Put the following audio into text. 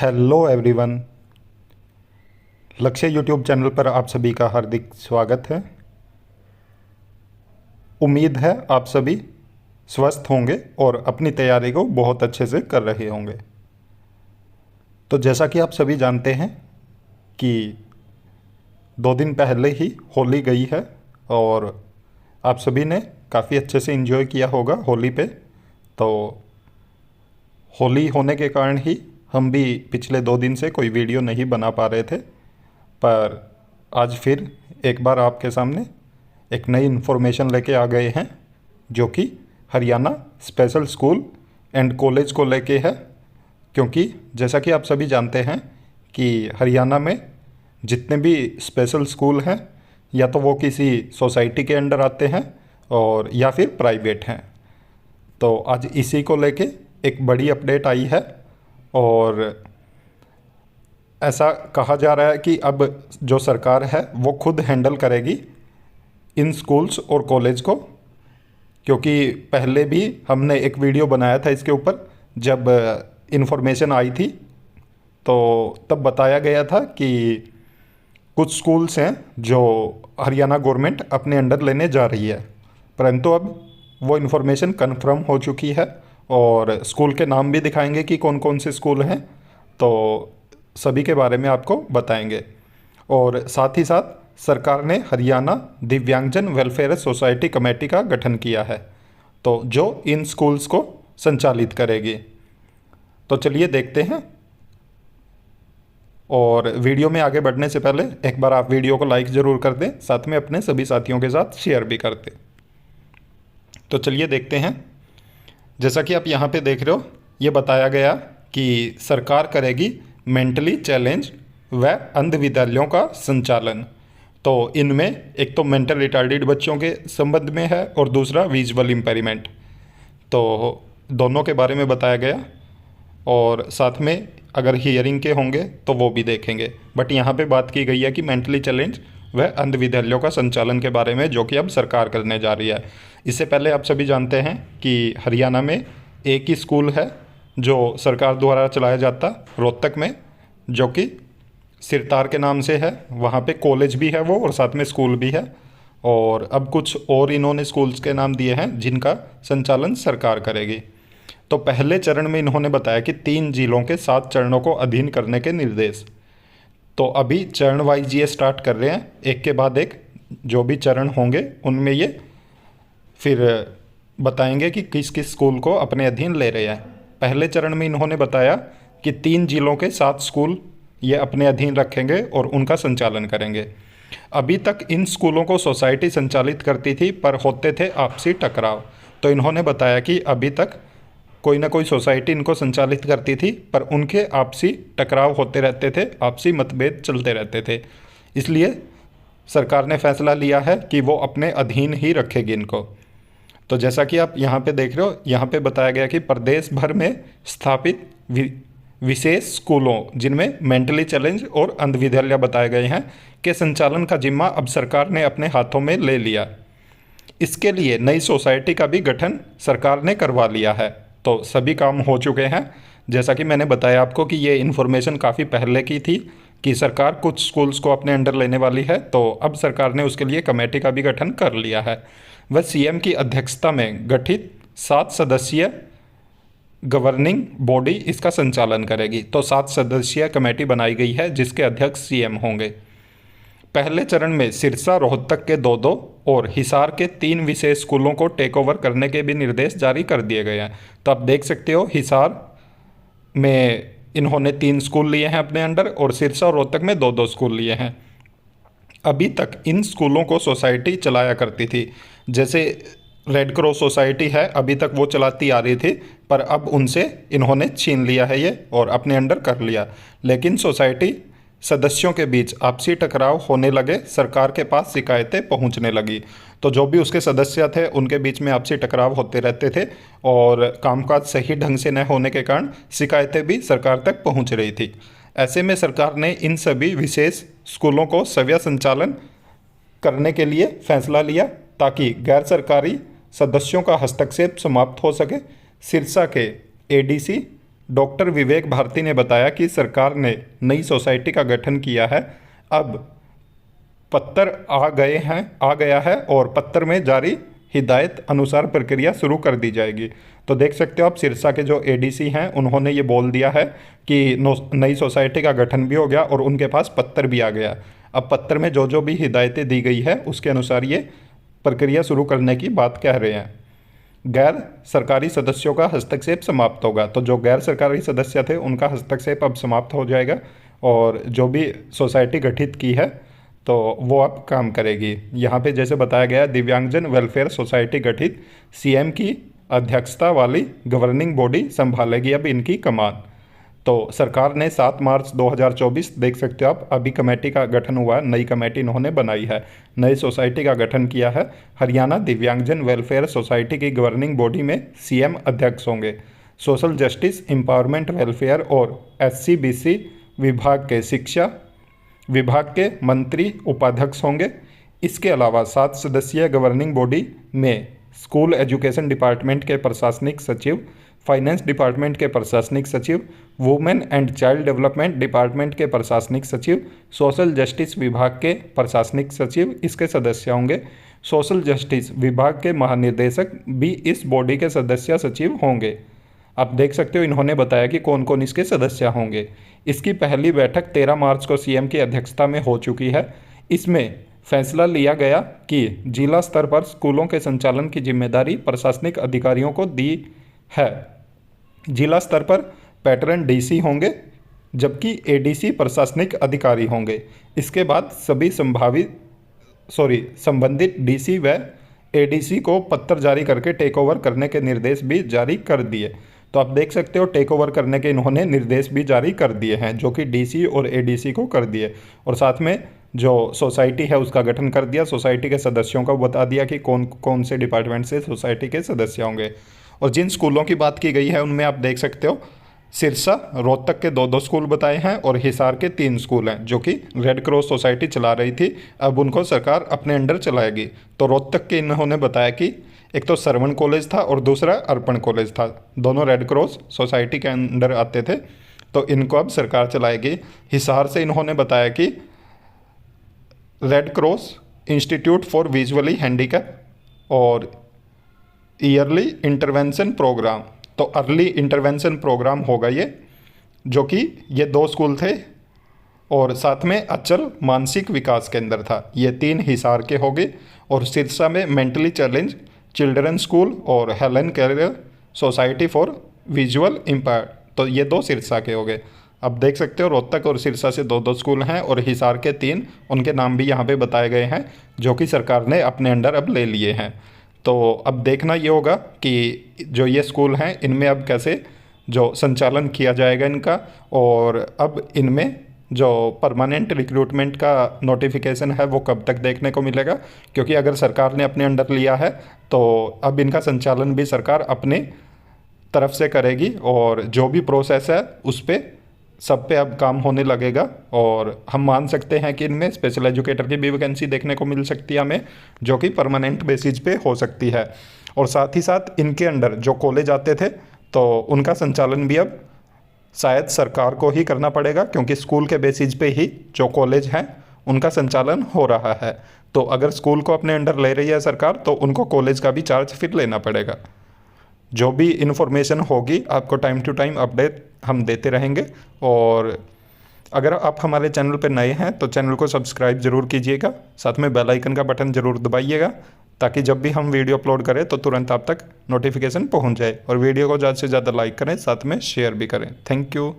Hello everyone. लक्ष्य YouTube channel पर आप सभी का हार्दिक स्वागत है। उम्मीद है आप सभी स्वस्थ होंगे और अपनी तैयारी को बहुत अच्छे से कर रहे होंगे। तो जैसा कि आप सभी जानते हैं कि 2 दिन पहले ही होली गई है और आप सभी ने काफ़ी अच्छे से एंजॉय किया होगा होली पे। तो होली होने के कारण ही हम भी पिछले 2 दिन से कोई वीडियो नहीं बना पा रहे थे, पर आज फिर एक बार आपके सामने एक नई इन्फॉर्मेशन लेके आ गए हैं जो कि Haryana special school and college को लेके है। क्योंकि जैसा कि आप सभी जानते हैं कि हरियाणा में जितने भी स्पेशल स्कूल हैं या तो वो किसी सोसाइटी के अंडर आते हैं और या फिर प्राइवेट हैं। तो आज इसी को लेके एक बड़ी अपडेट आई है और ऐसा कहा जा रहा है कि अब जो सरकार है वो खुद हैंडल करेगी इन स्कूल्स और कॉलेज को। क्योंकि पहले भी हमने एक वीडियो बनाया था इसके ऊपर, जब इन्फॉर्मेशन आई थी तो तब बताया गया था कि कुछ स्कूल्स हैं जो हरियाणा गवर्नमेंट अपने अंडर लेने जा रही है, परंतु अब वो इन्फॉर्मेशन कन्फर्म हो चुकी है और स्कूल के नाम भी दिखाएंगे कि कौन कौन से स्कूल हैं। तो सभी के बारे में आपको बताएंगे। और साथ ही साथ सरकार ने हरियाणा दिव्यांगजन वेलफेयर सोसाइटी कमेटी का गठन किया है, तो जो इन स्कूल्स को संचालित करेगी। तो चलिए देखते हैं। और वीडियो में आगे बढ़ने से पहले एक बार आप वीडियो को लाइक ज़रूर कर दें, साथ में अपने सभी साथियों के साथ शेयर भी कर दें। तो चलिए देखते हैं। जैसा कि आप यहाँ पे देख रहे हो, ये बताया गया कि सरकार करेगी मेंटली चैलेंज व अंध विद्यालयों का संचालन। तो इनमें एक तो मेंटल रिटार्डेड बच्चों के संबंध में है और दूसरा विजुअल इम्पेयरमेंट, तो दोनों के बारे में बताया गया। और साथ में अगर हियरिंग के होंगे तो वो भी देखेंगे, बट यहाँ पे बात की गई है कि मेंटली चैलेंज व अंध विद्यालयों का संचालन के बारे में, जो कि अब सरकार करने जा रही है। इससे पहले आप सभी जानते हैं कि हरियाणा में एक ही स्कूल है जो सरकार द्वारा चलाया जाता, रोहतक में, जो कि सिरतार के नाम से है। वहाँ पे कॉलेज भी है वो और साथ में स्कूल भी है। और अब कुछ और इन्होंने स्कूल्स के नाम दिए हैं जिनका संचालन सरकार करेगी। तो पहले चरण में इन्होंने बताया कि 3 जिलों के 7 चरणों को अधीन करने के निर्देश। तो अभी चरण वाइज ये स्टार्ट कर रहे हैं, एक के बाद एक जो भी चरण होंगे उनमें ये फिर बताएंगे कि किस किस स्कूल को अपने अधीन ले रहे हैं। पहले चरण में इन्होंने बताया कि 3 जिलों के 7 स्कूल ये अपने अधीन रखेंगे और उनका संचालन करेंगे। अभी तक इन स्कूलों को सोसाइटी संचालित करती थी, पर होते थे आपसी टकराव। तो इन्होंने बताया कि अभी तक कोई ना कोई सोसाइटी इनको संचालित करती थी, पर उनके आपसी टकराव होते रहते थे, आपसी मतभेद चलते रहते थे। इसलिए सरकार ने फैसला लिया है कि वो अपने अधीन ही रखेगी इनको। तो जैसा कि आप यहाँ पे देख रहे हो, यहाँ पे बताया गया कि प्रदेश भर में स्थापित विशेष स्कूलों जिनमें मेंटली चैलेंज और अंध विद्यालय बताए गए हैं के संचालन का जिम्मा अब सरकार ने अपने हाथों में ले लिया। इसके लिए नई सोसाइटी का भी गठन सरकार ने करवा लिया है। तो सभी काम हो चुके हैं। जैसा कि मैंने बताया आपको कि ये इन्फॉर्मेशन काफ़ी पहले की थी कि सरकार कुछ स्कूल्स को अपने अंडर लेने वाली है, तो अब सरकार ने उसके लिए कमेटी का भी गठन कर लिया है। वह सीएम की अध्यक्षता में गठित 7 सदस्यीय गवर्निंग बॉडी इसका संचालन करेगी। तो 7 सदस्यीय कमेटी बनाई गई है जिसके अध्यक्ष सीएम होंगे। पहले चरण में सिरसा रोहतक के 2-2 और हिसार के 3 विशेष स्कूलों को टेक ओवर करने के भी निर्देश जारी कर दिए गए हैं। तो आप देख सकते हो, हिसार में इन्होंने 3 स्कूल लिए हैं अपने अंडर और सिरसा और रोहतक में 2-2 स्कूल लिए हैं। अभी तक इन स्कूलों को सोसाइटी चलाया करती थी। जैसे रेड क्रॉस सोसाइटी है, अभी तक वो चलाती आ रही थी, पर अब उनसे इन्होंने छीन लिया है ये और अपने अंडर कर लिया। लेकिन सोसाइटी सदस्यों के बीच आपसी टकराव होने लगे, सरकार के पास शिकायतें पहुंचने लगी। तो जो भी उसके सदस्य थे उनके बीच में आपसी टकराव होते रहते थे और कामकाज सही ढंग से न होने के कारण शिकायतें भी सरकार तक पहुंच रही थी। ऐसे में सरकार ने इन सभी विशेष स्कूलों को स्वयं संचालन करने के लिए फैसला लिया ताकि गैर सरकारी सदस्यों का हस्तक्षेप समाप्त हो सके। सिरसा के एडीसी डॉक्टर विवेक भारती ने बताया कि सरकार ने नई सोसाइटी का गठन किया है। अब पत्र आ गया है और पत्र में जारी हिदायत अनुसार प्रक्रिया शुरू कर दी जाएगी। तो देख सकते हो आप, सिरसा के जो एडीसी हैं उन्होंने ये बोल दिया है कि नई सोसाइटी का गठन भी हो गया और उनके पास पत्र भी आ गया। अब पत्र में जो जो भी हिदायतें दी गई है उसके अनुसार ये प्रक्रिया शुरू करने की बात कह रहे हैं। गैर सरकारी सदस्यों का हस्तक्षेप समाप्त होगा। तो जो गैर सरकारी सदस्य थे उनका हस्तक्षेप अब समाप्त हो जाएगा और जो भी सोसाइटी गठित की है तो वो अब काम करेगी। यहाँ पे जैसे बताया गया, दिव्यांगजन वेलफेयर सोसाइटी गठित, सीएम की अध्यक्षता वाली गवर्निंग बॉडी संभालेगी अब इनकी कमान। तो सरकार ने 7 मार्च 2024 देख सकते हो आप, अभी कमेटी का गठन हुआ है, नई कमेटी इन्होंने बनाई है, नई सोसाइटी का गठन किया है। हरियाणा दिव्यांगजन वेलफेयर सोसाइटी की गवर्निंग बॉडी में सीएम अध्यक्ष होंगे। सोशल जस्टिस, एम्पावरमेंट, वेलफेयर और SC/BC विभाग के शिक्षा विभाग के मंत्री उपाध्यक्ष होंगे। इसके अलावा 7 सदस्यीय गवर्निंग बॉडी में स्कूल एजुकेशन डिपार्टमेंट के प्रशासनिक सचिव, फाइनेंस डिपार्टमेंट के प्रशासनिक सचिव, women and child development department के प्रशासनिक सचिव, सोशल जस्टिस विभाग के प्रशासनिक सचिव इसके सदस्य होंगे। सोशल जस्टिस विभाग के महानिदेशक भी इस बॉडी के सदस्य सचिव होंगे। आप देख सकते हो इन्होंने बताया कि कौन कौन इसके सदस्य होंगे। इसकी पहली बैठक 13 मार्च को सीएम की अध्यक्षता में हो चुकी है। इसमें फैसला लिया गया कि जिला स्तर पर स्कूलों के संचालन की जिम्मेदारी प्रशासनिक अधिकारियों को दी है। जिला स्तर पर पैटर्न डीसी होंगे जबकि एडीसी प्रशासनिक अधिकारी होंगे। इसके बाद सभी संबंधित डीसी व एडीसी को पत्र जारी करके टेक ओवर करने के निर्देश भी जारी कर दिए। तो आप देख सकते हो टेक ओवर करने के इन्होंने निर्देश भी जारी कर दिए हैं, जो कि डीसी और एडीसी को कर दिए, और साथ में जो सोसाइटी है उसका गठन कर दिया। सोसाइटी के सदस्यों को बता दिया कि कौन कौन से डिपार्टमेंट से सोसाइटी के सदस्य होंगे। और जिन स्कूलों की बात की गई है उनमें आप देख सकते हो सिरसा, रोहतक के 2 स्कूल बताए हैं और हिसार के 3 स्कूल हैं जो कि रेड क्रॉस सोसाइटी चला रही थी, अब उनको सरकार अपने अंडर चलाएगी। तो रोहतक के इन्होंने बताया कि एक तो सरवण कॉलेज था और दूसरा अर्पण कॉलेज था, दोनों रेड क्रॉस सोसाइटी के अंडर आते थे, तो इनको अब सरकार चलाएगी। हिसार से इन्होंने बताया कि red cross institute for visually handicap और ईयरली इंटरवेंशन प्रोग्राम, तो अर्ली इंटरवेंशन प्रोग्राम होगा ये, जो कि ये 2 स्कूल थे, और साथ में अचल मानसिक विकास केंद्र था। ये 3 हिसार के हो गए। और सिरसा में मेंटली चैलेंज चिल्ड्रन स्कूल और Helen care society for visual impaired, तो ये 2 सिरसा के हो गए। अब देख सकते हो रोहतक और सिरसा से 2 स्कूल हैं और हिसार के 3, उनके नाम भी यहाँ पे बताए गए हैं जो कि सरकार ने अपने अंडर अब ले लिए हैं। तो अब देखना ये होगा कि जो ये स्कूल हैं इनमें अब कैसे जो संचालन किया जाएगा इनका, और अब इनमें जो परमानेंट रिक्रूटमेंट का नोटिफिकेशन है वो कब तक देखने को मिलेगा, क्योंकि अगर सरकार ने अपने अंडर लिया है तो अब इनका संचालन भी सरकार अपने तरफ से करेगी, और जो भी प्रोसेस है उस पर सब पे अब काम होने लगेगा। और हम मान सकते हैं कि इनमें स्पेशल एजुकेटर की भी वैकेंसी देखने को मिल सकती है हमें, जो कि परमानेंट बेसिस पे हो सकती है। और साथ ही साथ इनके अंडर जो कॉलेज आते थे तो उनका संचालन भी अब शायद सरकार को ही करना पड़ेगा, क्योंकि स्कूल के बेसिस पे ही जो कॉलेज हैं उनका संचालन हो रहा है। तो अगर स्कूल को अपने अंडर ले रही है सरकार तो उनको कॉलेज का भी चार्ज फिर लेना पड़ेगा। जो भी इन्फॉर्मेशन होगी आपको टाइम टू टाइम अपडेट हम देते रहेंगे। और अगर आप हमारे चैनल पर नए हैं तो चैनल को सब्सक्राइब ज़रूर कीजिएगा, साथ में बेल आइकन का बटन ज़रूर दबाइएगा, ताकि जब भी हम वीडियो अपलोड करें तो तुरंत आप तक नोटिफिकेशन पहुंच जाए। और वीडियो को ज़्यादा से ज़्यादा लाइक करें, साथ में शेयर भी करें। Thank you.